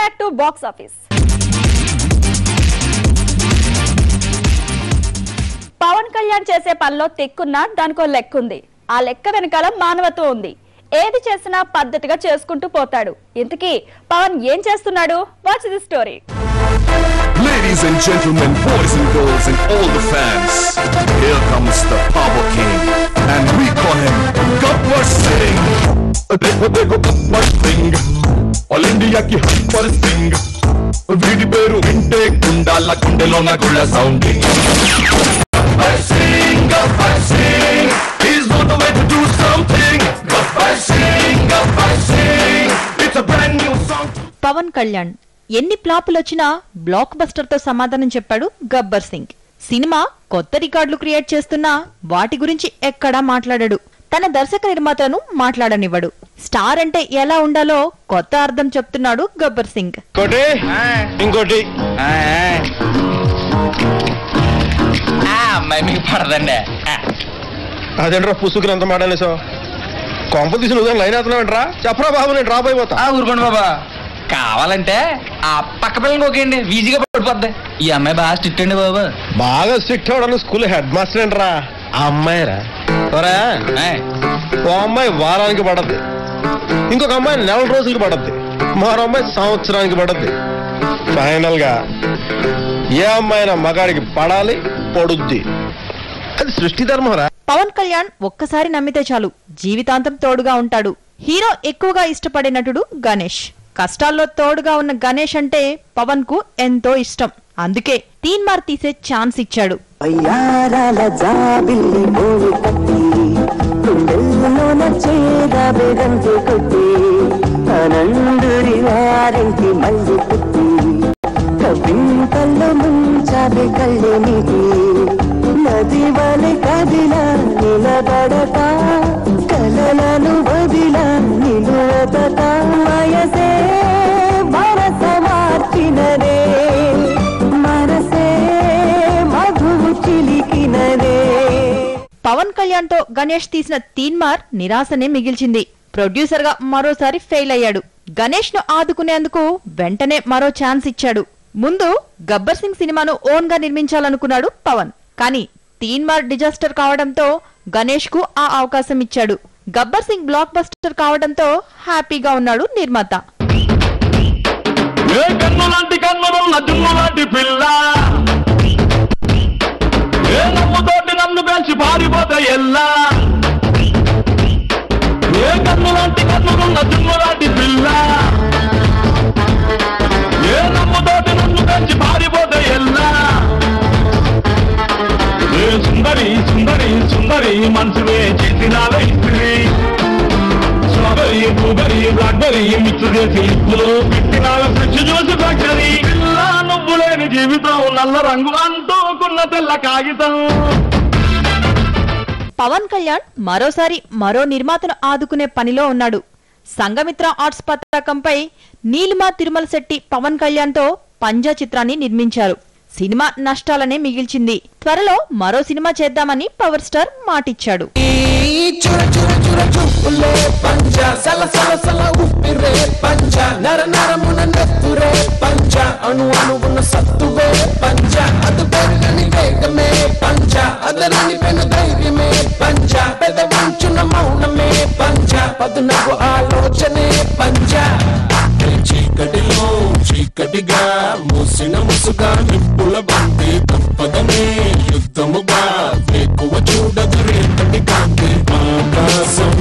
back to box office. Pawan Kalyan చేసే పనిలో తెక్కున్నా దానికో లెక్క ఉంది. ఆ లెక్క వెనకాల మానవత్వం ఉంది. ఏది చేసినా పద్ధతిగా చేసుకుంటూ పోతాడు. ఇంతకీ పవన్ ఏం చేస్తున్నాడు? Watch the story. Ladies and gentlemen, boys and girls and all the fans, here comes the Power King and we call him Gabbar Singh. Dekho dekho Gabbar Singh, all India ki Gabbar Singh. Veedi peru vinte gundala gundelona gulla sounding. Gabbar Singh, he's on the way to do something. Gabbar Singh, it's a brand new song. Pawan Kalyan ఎన్ని ఫ్లాపులొచ్చినా block buster తో సమాధానం చెప్పాడు Gabbar Singh. Cinema కొత్త రికార్డులు create చేస్తున్నా వాటి గురించి ఎక్కడా మాట్లాడాడు. తన దర్శక నిర్మాతలను మాట్లాడనివ్వడు. స్టార్ అంటే ఎలా ఉండాలో కొత్త అర్థం చెప్తున్నాడు గబ్బర్ సింగ్. ఇంకోటి అదేంట్రా పుసుకుని అంత మాట్లాడేసో కొంప తీసిన ఉదయం లైన్ అవుతున్నావేంట్రా? చెప్పరా బాబు, నేను రాబోయిపోతా. ఊరుకోండి బాబా, కావాలంటే ఆ పక్క పిల్లలకి ఒకేయండి, ఈజీగా పడిపోద్ది. ఈ అమ్మాయి బాగా స్ట్రిక్ట్ అండి బాబా. బాగా స్ట్రిక్ట్ అవడానికి స్కూల్ హెడ్ మాస్టర్ ఏంట్రా? ఆ అమ్మాయిరా. ఓ అమ్మాయి వారానికి పడద్ది, ఇంకొక అమ్మాయి నెల రోజులకి పడద్ది, మరో అమ్మాయి సంవత్సరానికి పడద్ది. ఫైనల్ గా ఏ అమ్మాయినా మగాడికి పడాలి, పడుద్ది. అది సృష్టి ధర్మరా. పవన్ కళ్యాణ్ ఒక్కసారి నమ్మితే చాలు జీవితాంతం తోడుగా ఉంటాడు. హీరో ఎక్కువగా ఇష్టపడే నటుడు గణేష్. కష్టాల్లో తోడుగా ఉన్న గణేష్ అంటే పవన్ కు ఎంతో ఇష్టం. అందుకే తీన్మార్ తీసే ఛాన్స్ ఇచ్చాడు. నదివలి కదిల నిలబడత కలలను వదిల నిలువత వయసే మనస మార్చినదే మనసే మధువు చిలికినదే. పవన్ కళ్యాణ్ తో గణేష్ తీసిన తీన్మార్ నిరాశనే మిగిల్చింది. ప్రొడ్యూసర్ గా మరోసారి ఫెయిల్ అయ్యాడు. గణేష్ ను ఆదుకునేందుకు వెంటనే మరో ఛాన్స్ ఇచ్చాడు. ముందు గబ్బర్ సింగ్ సినిమాను ఓన్ గా నిర్మించాలనుకున్నాడు పవన్. కానీ తీన్మార్ డిజాస్టర్ కావడంతో గణేష్ కు ఆ అవకాశం ఇచ్చాడు. గబ్బర్ సింగ్ బ్లాక్ బస్టర్ కావడంతో హ్యాపీగా ఉన్నాడు నిర్మాత. నన్ను పెంచి పారిపోతే ఎల్లా ఏ కన్నులాంటి కన్నులున్న దుమ్ములాంటి పిల్ల ఏ నమ్ముతోటి నన్ను పెంచి పారిపోతే ఎల్లా ఏ సుందరి సుందరి సుందరి మనసువే చేసినాల ఇస్త్రీ స్ట్రాబెరీ బ్లూబెరీ బ్లాక్బెరీ మిక్స్ చేసి ఇప్పులో పెట్టినాల ఫ్రిడ్జ్ చూసి ఫ్యాక్టరీ పిల్ల నువ్వు లేని జీవితం నల్ల రంగు అంటూకున్న తెల్ల కాగితం. పవన్ కళ్యాణ్ మరోసారి మరో నిర్మాతను ఆదుకునే పనిలో ఉన్నాడు. సంఘమిత్ర ఆర్ట్స్ పతాకంపై నీలిమా తిరుమల శెట్టి పవన్ కళ్యాణ్ తో పంజా చిత్రాన్ని నిర్మించారు. సినిమా నష్టాలనే మిగిల్చింది. త్వరలో మరో సినిమా చేద్దామని పవర్ స్టార్ మాటిచ్చాడు. ఆలోచనే పంజా చీకటిలో చీకటిగా మూసిన ముసుగా నిప్పుల బంతి తప్పదనే యుద్ధముగా ఎక్కువ చూడదు రేపటి కాంతి ఆకాశం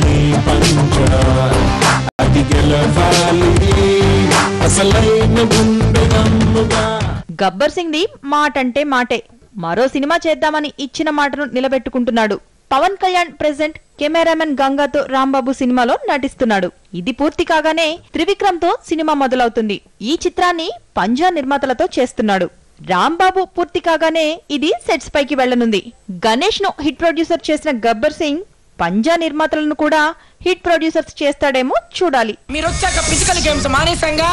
నీ పంజా అది గెలవాలి అసలైన గుండెదమ్ముగా. గబ్బర్ సింగ్ ది మాటంటే మాటే. మరో సినిమా చేద్దామని ఇచ్చిన మాటను నిలబెట్టుకుంటున్నాడు. పవన్ కళ్యాణ్ ప్రెజెంట్ కెమెరామెన్ గంగాతో రాంబాబు సినిమాలో నటిస్తున్నాడు. ఇది పూర్తి కాగానే త్రివిక్రమ్ తో సినిమా మొదలవుతుంది. ఈ చిత్రాన్ని పంజా నిర్మాతలతో చేస్తున్నాడు. రాంబాబు పూర్తి కాగానే ఇది సెట్స్ పైకి వెళ్లనుంది. గణేష్ ను హిట్ ప్రొడ్యూసర్ చేసిన గబ్బర్ సింగ్ పంజా నిర్మాతలను కూడా హిట్ ప్రొడ్యూసర్స్ చేస్తాడేమో చూడాలి. మీరు వచ్చాక ఫిజికల్ గేమ్స్ మానేసంగా